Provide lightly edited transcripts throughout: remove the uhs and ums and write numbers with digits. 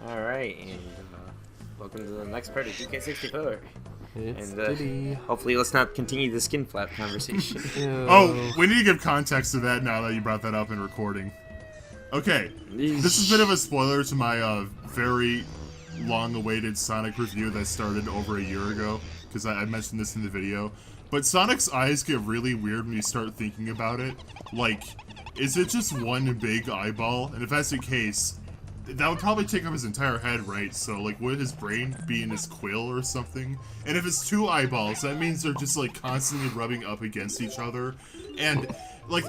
Alright, and welcome to the next part of DK64. It's And hopefully let's not continue the skin flap conversation. Oh, we need to give context to that now that you brought that up in recording. Okay, this is a bit of a spoiler to my very long-awaited Sonic review that started over a year ago, because I mentioned this in the video. But Sonic's eyes get really weird when you start thinking about it. Like, is it just one big eyeball? And if that's the case, that would probably take up his entire head, right? So, like, would his brain be in his quill or something? And if it's two eyeballs, that means they're just, like, constantly rubbing up against each other. And, like,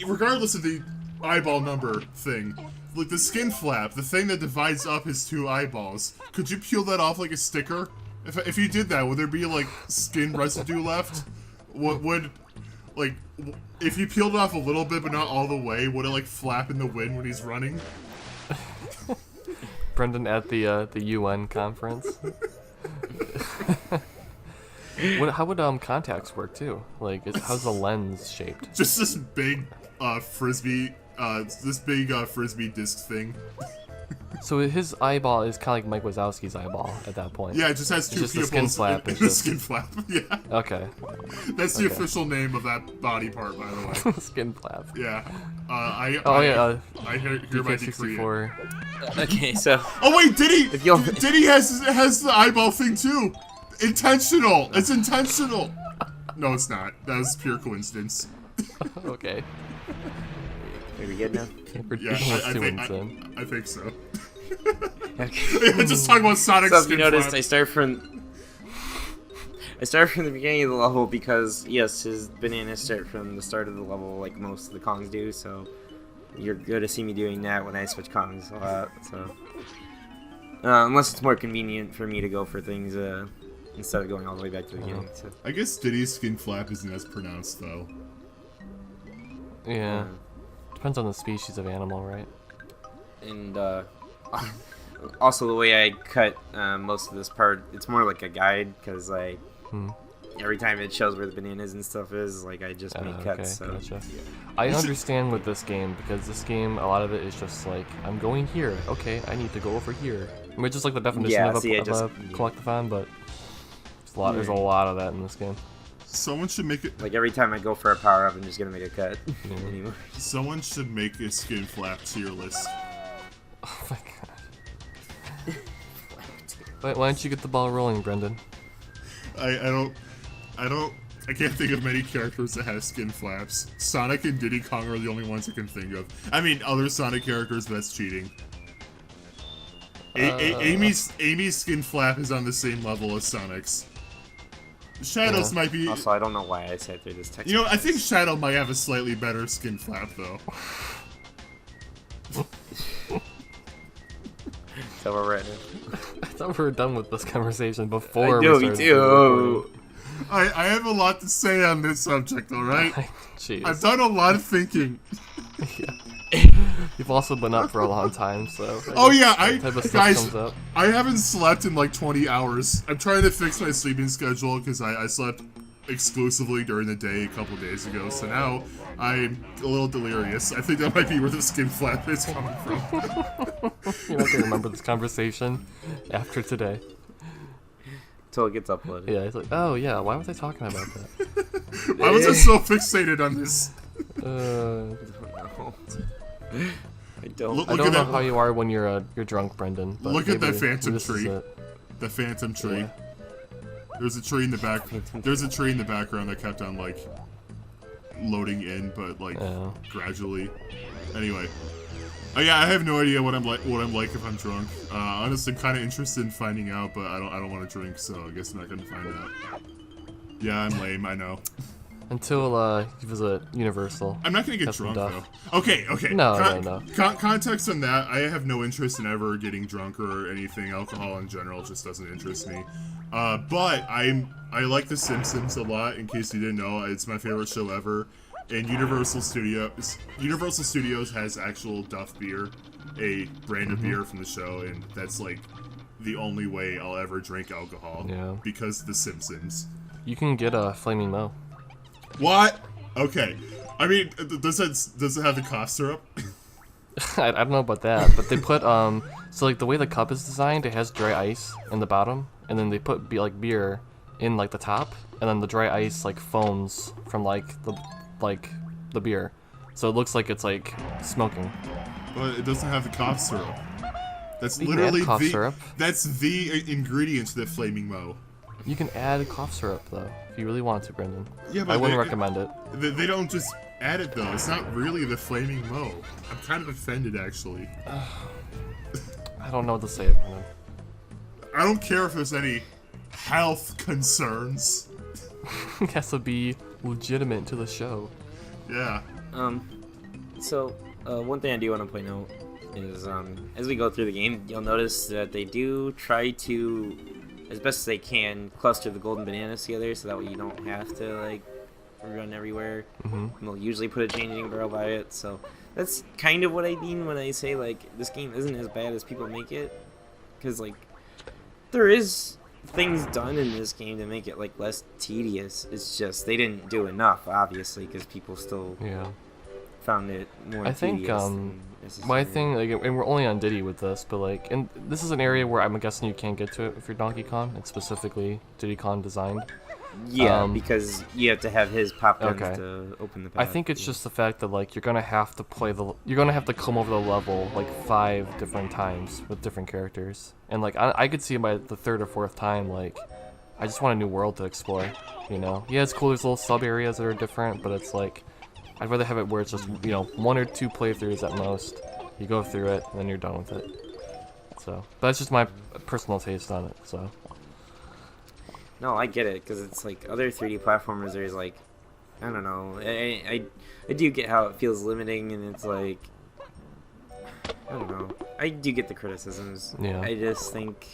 regardless of the eyeball number thing, like, the skin flap, the thing that divides up his two eyeballs, could you peel that off like a sticker? If you did that, would there be, like, skin residue left? Would, like, if you peeled it off a little bit but not all the way, would it, like, flap in the wind when he's running? Brendan at the UN conference. How would contacts work too? Like, how's the lens shaped? Just this big frisbee disc thing. So his eyeball is kind of like Mike Wazowski's eyeball at that point. Yeah, it just has two just pupils. the skin flap. The skin flap. Yeah. Okay. That's the official name of that body part, by the way. Skin flap. Yeah. I hereby decree it. Okay, so... Oh wait, Diddy has the eyeball thing too. Intentional. It's intentional. No, it's not. That was pure coincidence. Okay. Are we good now? Yeah, I think so. Okay. Just talking about Sonic So if skin you noticed, flap. I start from the beginning of the level because, yes, his bananas start from the start of the level like most of the Kongs do, so you're going to see me doing that when I switch Kongs a lot, so... unless it's more convenient for me to go for things instead of going all the way back to the beginning. So. I guess Diddy's skin flap isn't as pronounced, though. Yeah. Depends on the species of animal, right? And also the way I cut most of this part, it's more like a guide, because like every time it shows where the bananas and stuff is, like I just make cuts. Okay, So gotcha. I understand with this game, because this game, a lot of it is just like, I'm going here. Okay, I need to go over here. I mean, just like the definition of a collectathon, but there's a lot of that in this game. Someone should make it. Like every time I go for a power up, I'm just gonna make a cut. Anyway. Someone should make a skin flap tier list. Oh my god. Why don't you get the ball rolling, Brendan? I can't think of many characters that have skin flaps. Sonic and Diddy Kong are the only ones I can think of. I mean, other Sonic characters, but that's cheating. Amy's skin flap is on the same level as Sonic's. Shadow's might be... Also, I don't know why I sat through this text. You know, I think Shadow might have a slightly better skin flap, though. So we're ready. I thought we were done with this conversation before I do, we me started too. I have a lot to say on this subject, alright? Jeez. I've done a lot of thinking. Yeah. You've also been up for a long time, so... Guys, I haven't slept in like 20 hours. I'm trying to fix my sleeping schedule because I slept exclusively during the day a couple days ago, so now I'm a little delirious. I think that might be where the skin flap is coming from. You're not gonna remember this conversation after today. Until it gets uploaded. Yeah, it's like, oh yeah, why was I talking about that? Why was I so fixated on this? I don't know how you are when you're drunk, Brendan. But look at that phantom this tree. is The phantom tree. Yeah. There's a tree in the back. There's a tree in the background that kept on like loading in, but like gradually. Anyway, yeah, I have no idea what I'm like if I'm drunk. Honestly, I'm kind of interested in finding out, but I don't want to drink, so I guess I'm not gonna find out. Yeah, I'm lame. I know. Until you visit Universal. I'm not gonna get drunk though. Okay. No. Context on that, I have no interest in ever getting drunk or anything. Alcohol in general just doesn't interest me. But I like The Simpsons a lot. In case you didn't know, it's my favorite show ever. And Universal Studios has actual Duff beer, a brand of beer from the show, and that's like the only way I'll ever drink alcohol. Yeah. Because The Simpsons. You can get a Flaming Moe. What? Okay. I mean, does it have the cough syrup? I don't know about that, but they put so like the way the cup is designed, it has dry ice in the bottom, and then they put beer in like the top, and then the dry ice like foams from like the beer, so it looks like it's like smoking. But it doesn't have the cough syrup. That's You can literally add cough syrup. That's the ingredient to the flaming mo. You can add cough syrup though, if you really want to, Brendan. Yeah, but I wouldn't recommend it. They don't just add it though. It's not really the flaming mo. I'm kind of offended actually. I don't know what to say about it. I don't care if there's any health concerns. It has to be legitimate to the show. Yeah. So, one thing I do want to point out is, as we go through the game, you'll notice that they do try to, as best as they can, cluster the golden bananas together so that way you don't have to, like, run everywhere. And they'll usually put a changing barrel by it, so that's kind of what I mean when I say, like, this game isn't as bad as people make it. Because, like, there is things done in this game to make it, like, less tedious. It's just they didn't do enough, obviously, because people still found it more tedious. I think my thing, like, and we're only on Diddy with this, but like, and this is an area where I'm guessing you can't get to it if you're Donkey Kong. It's specifically Diddy Kong designed. Yeah, because you have to have his pop guns to open the path. I think it's just the fact that like you're gonna have to come over the level like 5 different times with different characters, and like I could see by the 3rd or 4th time, like I just want a new world to explore. You know, yeah, it's cool. There's little sub areas that are different, but it's like I'd rather have it where it's just 1 or 2 playthroughs at most. You go through it, and then you're done with it. So that's just my personal taste on it. So. No, I get it, because it's like other 3D platformers, there's like, I don't know, I do get how it feels limiting, and it's like, I don't know, I do get the criticisms. Yeah. I just think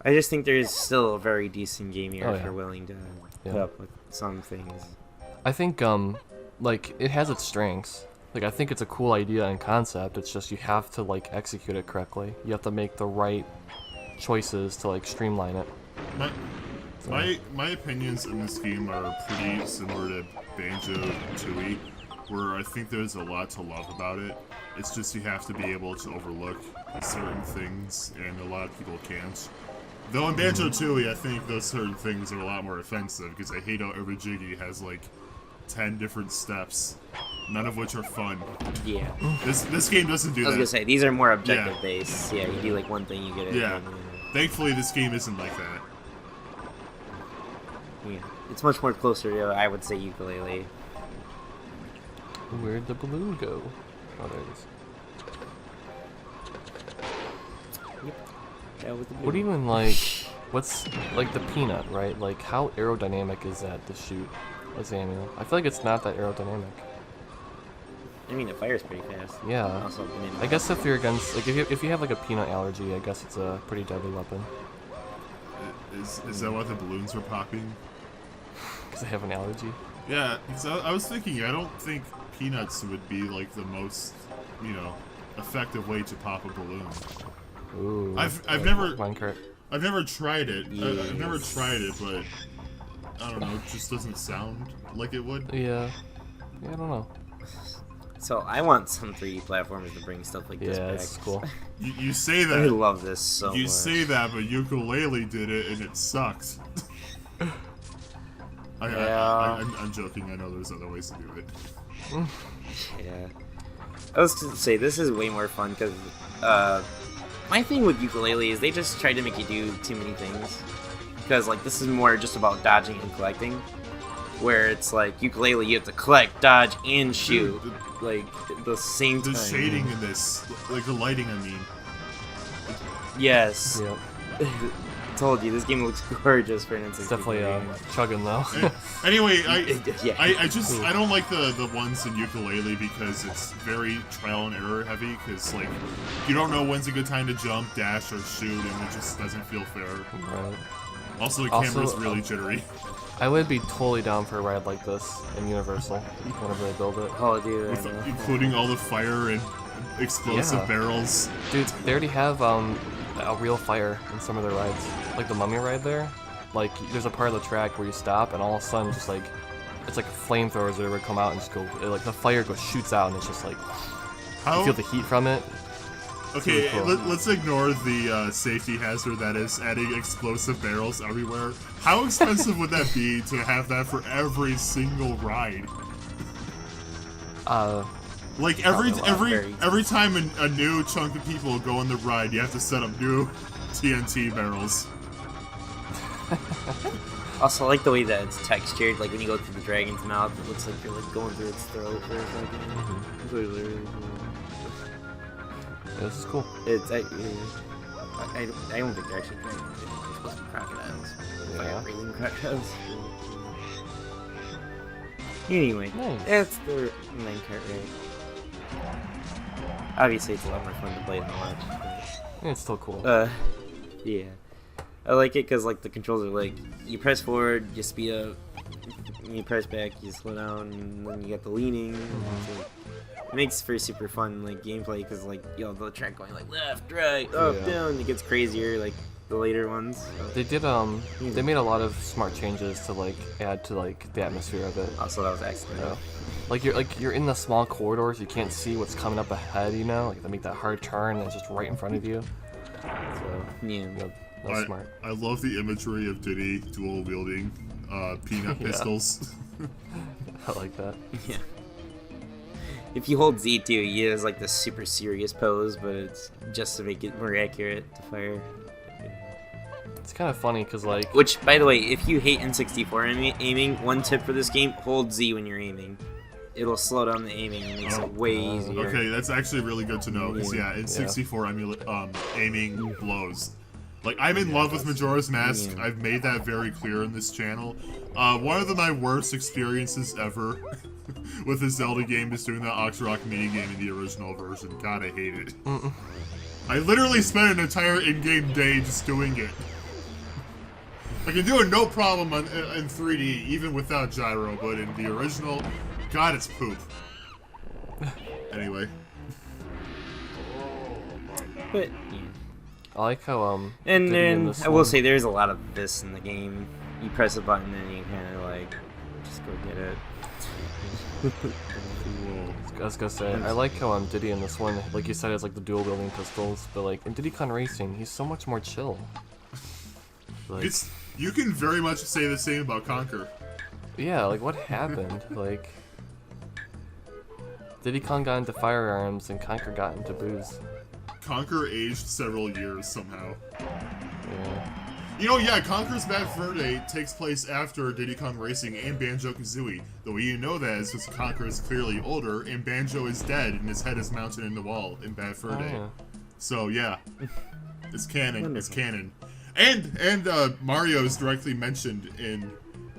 there's still a very decent game here if you're willing to put up with some things. I think, like, it has its strengths. Like, I think it's a cool idea and concept, it's just you have to, like, execute it correctly. You have to make the right choices to, like, streamline it. My opinions in this game are pretty similar to Banjo-Tooie, where I think there's a lot to love about it. It's just you have to be able to overlook certain things, and a lot of people can't. Though in Banjo-Tooie, I think those certain things are a lot more offensive, because I hate how every Jiggy has like 10 different steps, none of which are fun. Yeah. This game doesn't do that. I was gonna say, these are more objective based. Yeah, you do like one thing, you get it. Yeah. Thankfully, this game isn't like that. Yeah. It's much more closer to, I would say, ukulele. Where'd the balloon go? Oh, there it is. Yep. That was the balloon. What even, like, what's, like, the peanut, right? Like, how aerodynamic is that to shoot a Samuel? I feel like it's not that aerodynamic. I mean, it fires pretty fast. Yeah. Also, I guess if you're against, like, if you have, like, a peanut allergy, I guess it's a pretty deadly weapon. Is that why the balloons were popping? Because I have an allergy? Yeah, because I was thinking, I don't think peanuts would be, like, the most, effective way to pop a balloon. Ooh. I've never tried it. Yes. I've never tried it, but I don't know, it just doesn't sound like it would. Yeah. Yeah, I don't know. So I want some 3D platformers to bring stuff like this back. Yeah, that's cool. You say that. I love this so much. You say that, but Ukulele did it and it sucked. I'm joking. I know there's other ways to do it. Yeah. I was going to say, this is way more fun because my thing with ukulele is they just try to make you do too many things. Because, like, this is more just about dodging and collecting. Where it's like, ukulele, you have to collect, dodge, and shoot. Dude, like, the same time. The shading in this, like the lighting, I mean. Yes. Yep. I told you, this game looks gorgeous for an It's definitely chugging, though. Anyway, I don't like the ones in ukulele because it's very trial and error heavy, because, like, you don't know when's a good time to jump, dash, or shoot, and it just doesn't feel fair. Right. Also, the camera's really jittery. I would be totally down for a ride like this in Universal, whenever they build it. Oh, dude. Including all the fire and explosive barrels. Dude, they already have a real fire in some of their rides. Like the Mummy ride there. Like, there's a part of the track where you stop and all of a sudden just like, it's like flamethrowers that would come out and just go, like the fire shoots out and it's just like, You feel the heat from it. Okay, really cool. let's ignore the safety hazard that is adding explosive barrels everywhere. How expensive would that be to have that for every single ride? Like every time a new chunk of people go on the ride, you have to set up new TNT barrels. Also, I like the way that it's textured. Like when you go through the dragon's mouth, it looks like you're like going through its throat for a second. It's really cool. Yeah, this is cool. It's I don't think they're actually dragons. They're supposed to be crocodiles. Yeah. Breathing crocodiles. Anyway, nice. That's the main cart right. Obviously, it's a lot more fun to play than watch. Yeah, it's still cool. Yeah. I like it because like the controls are like you press forward, you speed up, you press back, you slow down, and then you get the leaning. So it makes for super fun like gameplay because like the track going like left, right, up, down. It gets crazier like the later ones. So. They did they made a lot of smart changes to like add to like the atmosphere of it. Also, that was excellent. Yeah. Like you're in the small corridors, you can't see what's coming up ahead. You know, like they make that hard turn and it's just right in front of you. So yeah. That's smart. I love the imagery of Diddy dual wielding peanut pistols. I like that. Yeah. If you hold Z2, he has like this super serious pose, but it's just to make it more accurate to fire. It's kind of funny because like. Which, by the way, if you hate N64 aiming, one tip for this game: hold Z when you're aiming. It'll slow down the aiming and makes it way easier. Okay, that's actually really good to know. Because in 64, aiming blows. Like, I'm in love with Majora's Mask. I've made that very clear in this channel. One of my worst experiences ever with a Zelda game is doing the Oxrock minigame in the original version. God, I hate it. I literally spent an entire in-game day just doing it. I can do it no problem in 3D, even without gyro, but in the original, God, it's poop. Anyway. But, I like how and then I will say there's a lot of this in the game. You press a button and you kind of like just go get it. I was gonna say I like how Diddy in this one, like you said, has like the dual wielding pistols, but like in Diddy Kong Racing, he's so much more chill. Like, you can very much say the same about Conker. Yeah, like what happened? Like Diddy Kong got into firearms and Conker got into booze. Conker aged several years somehow. Yeah. You know, Conker's Bad Fur Day takes place after Diddy Kong Racing and Banjo-Kazooie. The way you know that is because Conker is clearly older and Banjo is dead and his head is mounted in the wall in Bad Fur Day. Yeah. So yeah, it's canon. Wonderful. It's canon. And Mario is directly mentioned in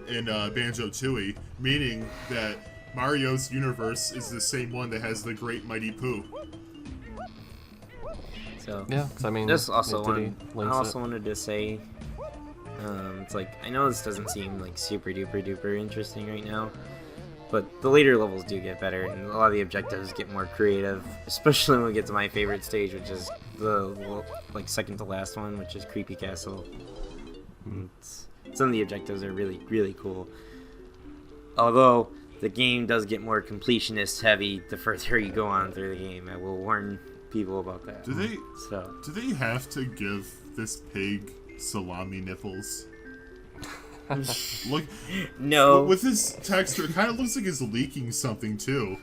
Banjo-Tooie, meaning that Mario's universe is the same one that has the Great Mighty Pooh. So yeah, because I mean, this also wanted to say, it's like I know this doesn't seem like super duper interesting right now, but the later levels do get better, and a lot of the objectives get more creative, especially when we get to my favorite stage, which is the like second to last one, which is Creepy Castle. Some of the objectives are really cool. Although the game does get more completionist heavy the further you go on through the game. I will warn people about that. Do they have to give this pig salami nipples? Look, no. With his texture, it kind of looks like it's leaking something too.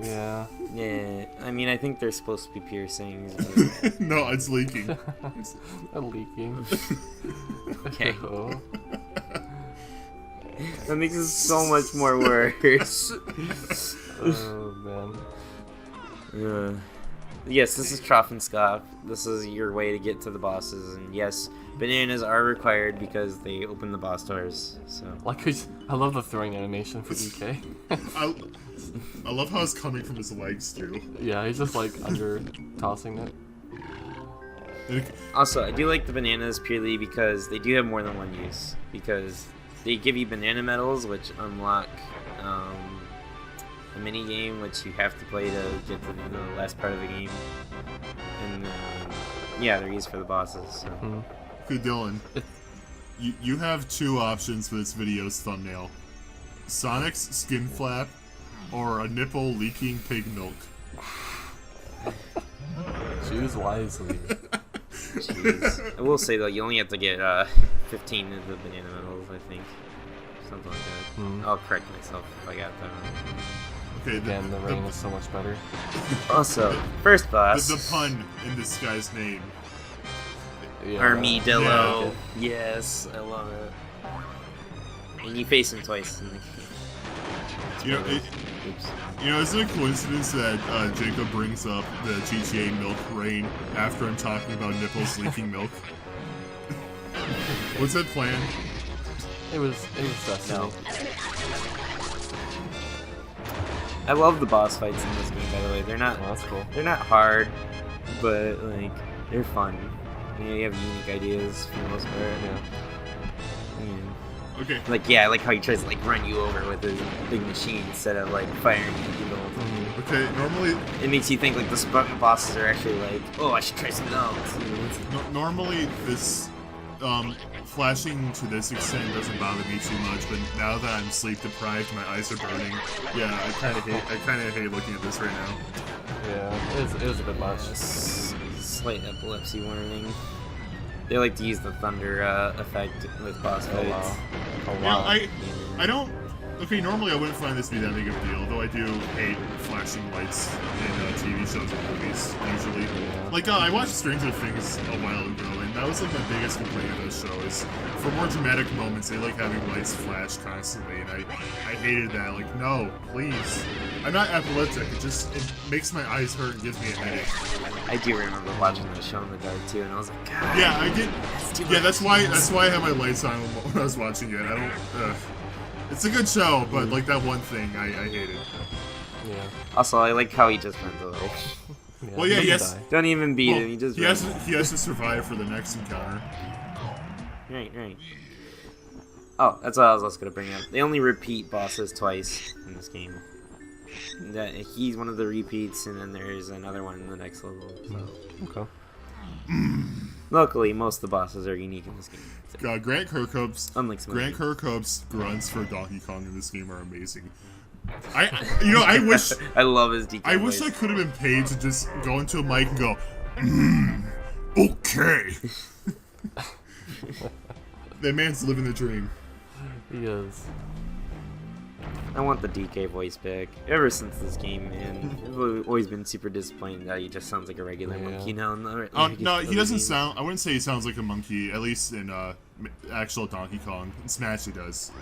Yeah. Yeah. I mean, I think they're supposed to be piercings. But... No, it's leaking. It's leaking. Okay. That makes it so much more worse. Oh man. Yes, this is Trough and Scoff. This is your way to get to the bosses, and yes, bananas are required because they open the boss doors. So, I love the throwing animation for DK. I love how it's coming from his legs too. Yeah, he's just like under tossing it. Also, I do like the bananas purely because they do have more than one use. Because they give you banana medals, which unlock a mini game, which you have to play to get to the last part of the game, and they're used for the bosses. So. Okay, Dylan, you have two options for this video's thumbnail: Sonic's skin flap or a nipple leaking pig milk? Choose wisely. Jeez. I will say though, you only have to get 15 of the banana medals, I think. Something like that. I'll correct myself if I got that wrong. Okay, Again, the rain is so much better. Also, first boss. The pun in this guy's name. Yeah. Armadillo. Yeah. Yes, I love it. And you face him twice in the game. Is it a coincidence that Jacob brings up the GTA milk rain after I'm talking about nipples leaking milk? What's that plan? It was destiny. No. I love the boss fights in this game, by the way. They're not that's cool. They're not hard, but like they're fun. You have unique ideas for the most part. Yeah. Okay. Like I like how he tries to like run you over with his big machine instead of like firing you. Okay, normally It makes you think like the bosses are actually like, oh, I should try something else. normally this flashing to this extent doesn't bother me too much, but now that I'm sleep deprived, my eyes are burning. Yeah, I kind of hate looking at this right now. Yeah, it is a bit much. Slight epilepsy warning. They like to use the thunder effect with boss fights. I don't. Okay, normally I wouldn't find this to be that big of a deal, though I do hate flashing lights in TV shows and movies, usually. Like, I watched Stranger Things a while ago, and that was like my biggest complaint of those shows. For more dramatic moments, they like having lights flash constantly, and I hated that. Like, no, please. I'm not epileptic, it makes my eyes hurt and gives me a headache. I do remember watching the show in the dark too, and I was like, God. Yeah, I did. Yeah, that's why I had my lights on when I was watching it. I don't. It's a good show, but like that one thing, I hated. Yeah. Also, I like how he just runs away. Yeah, Well, yeah, yes. Don't even beat him. He just runs. He has to survive for the next encounter. Right. Oh, that's what I was also gonna bring up. They only repeat bosses twice in this game. He's one of the repeats, and then there's another one in the next level. So. Okay. Luckily, most of the bosses are unique in this game. So. Grant Kirkhope's grunts for Donkey Kong in this game are amazing. I wish I love his DK I wish voice. I could have been paid to just go into a mic and go, okay. That man's living the dream. He is. I want the DK voice back. Ever since this game, man, I've always been super disappointed that he just sounds like a regular monkey now. No, he doesn't sound. I wouldn't say he sounds like a monkey. At least in actual Donkey Kong, in Smash he does.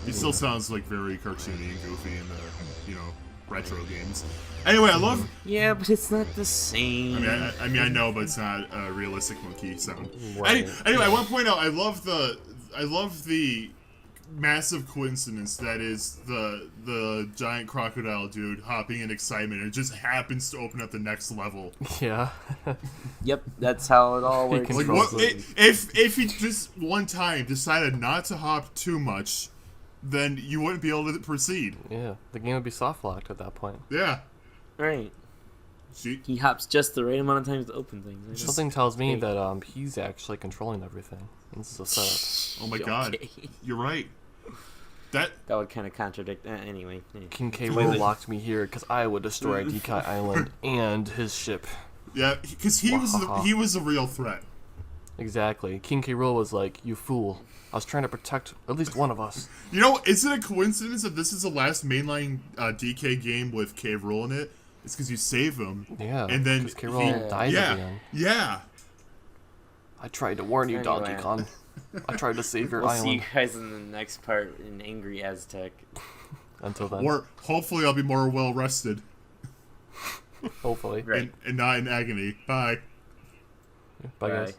He still sounds like very cartoony and goofy in the retro games. Anyway, I love. Yeah, but it's not the same. I mean, I know, but it's not a realistic monkey sound. Right. Anyway, I want to point out, I love the massive coincidence that is the giant crocodile dude hopping in excitement. It just happens to open up the next level. Yeah. Yep, that's how it all works. Like what? If he just one time decided not to hop too much, then you wouldn't be able to proceed. Yeah, the game would be soft locked at that point. Yeah. Right. See? He hops just the right amount of times to open things. Something tells me that he's actually controlling everything. This is a setup. Oh my god. You're right. That would kind of contradict. Anyway. King K. Rool locked me here because I would destroy DK Island and his ship. Yeah, because he was the real threat. Exactly. King K. Rool was like, "You fool! I was trying to protect at least one of us." You know, is it a coincidence that this is the last mainline DK game with K. Rool in it? It's because you save him. Yeah. And then K. Rool dies at the end. Yeah. I tried to warn you, Donkey Kong. I tried to save your island. We'll see you guys in the next part in Angry Aztec. Until then. Or hopefully I'll be more well rested. Hopefully. Right. And not in agony. Bye. Bye, guys.